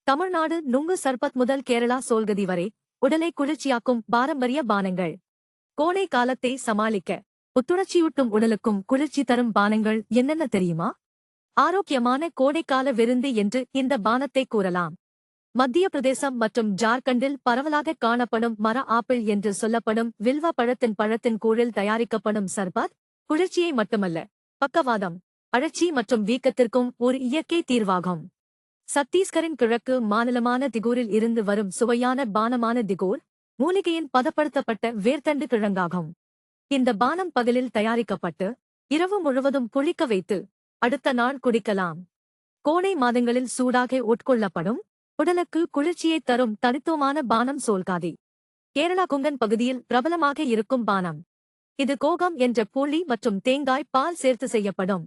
தமிழ்நாடு நுங்கு சர்பத் முதல் கேரளா சோல்கதி வரை உடலை குளிர்ச்சியாக்கும் பாரம்பரிய பானங்கள். கோடை காலத்தை சமாளிக்க புத்துணர்ச்சியூட்டும் உடலுக்கும் குளிர்ச்சி தரும் பானங்கள் என்னென்ன தெரியுமா? ஆரோக்கியமான கோடைக்கால விருந்து என்று இந்த பானத்தை கூறலாம். மத்திய பிரதேசம் மற்றும் ஜார்க்கண்டில் பரவலாக காணப்படும் மர ஆப்பிள் என்று சொல்லப்படும் வில்வ பழத்தின் கூழில் தயாரிக்கப்படும் சர்பத் குளிர்ச்சியை மட்டுமல்ல, பக்கவாதம், அழற்சி மற்றும் வீக்கத்திற்கும் ஒரு இயற்கை தீர்வாகும். சத்தீஸ்கரின் கிழக்கு மாநிலமான திகூரில் இருந்து வரும் சுவையான பானமான திகூர் மூலிகையின் பதப்படுத்தப்பட்ட வேர்த்தண்டு கிழங்காகும். இந்த பானம் பகலில் தயாரிக்கப்பட்டு இரவு முழுவதும் புளிக்க வைத்து அடுத்த நாள் குடிக்கலாம். கோடை மாதங்களில் சூடாக உட்கொள்ளப்படும் உடலுக்கு குளிர்ச்சியை தரும் தனித்துவமான பானம் சோல்காதி. கேரளா குங்கன் பகுதியில் பிரபலமாக இருக்கும் பானம் இது கோகம் என்ற புளி மற்றும் தேங்காய் பால் சேர்த்து செய்யப்படும்.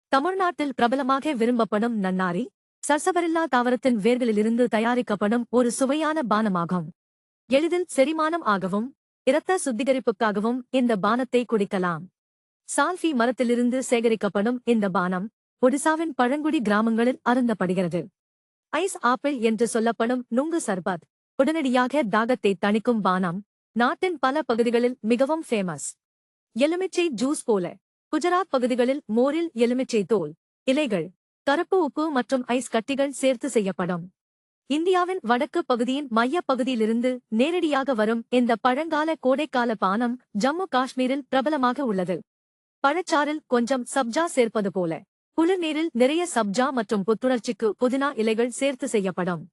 தமிழ்நாட்டில் பிரபலமாக விரும்பப்படும் நன்னாரி சர்சவரில்லா தாவரத்தின் வேர்களிலிருந்து தயாரிக்கப்படும் ஒரு சுவையான பானமாகும். எளிதில் செரிமானம் ஆகவும் இரத்த சுத்திகரிப்புக்காகவும் இந்த பானத்தை குடிக்கலாம். சால்ஃபி மரத்திலிருந்து சேகரிக்கப்படும் இந்த பானம் ஒடிசாவின் பழங்குடி கிராமங்களில் அருந்தப்படுகிறது. ஐஸ் ஆப்பிள் என்று சொல்லப்படும் நுங்கு சர்பத் உடனடியாக தாகத்தை தணிக்கும் பானம் நாட்டின் பல பகுதிகளில் மிகவும் ஃபேமஸ். எலுமிச்சை ஜூஸ் போல குஜராத் பகுதிகளில் மோரில் எலுமிச்சை தோல், இலைகள், கருப்பு உப்பு மற்றும் ஐஸ் கட்டிகள் சேர்த்து செய்யப்படும். இந்தியாவின் வடக்கு பகுதியின் மையப் பகுதியிலிருந்து நேரடியாக வரும் இந்த பழங்கால கோடைக்கால பானம் ஜம்மு காஷ்மீரில் பிரபலமாக உள்ளது. பழச்சாறில் கொஞ்சம் சப்ஜா சேர்ப்பது போல குளிர்நீரில் நிறைய சப்ஜா மற்றும் புத்துணர்ச்சிக்கு புதினா இலைகள் சேர்த்து செய்யப்படும்.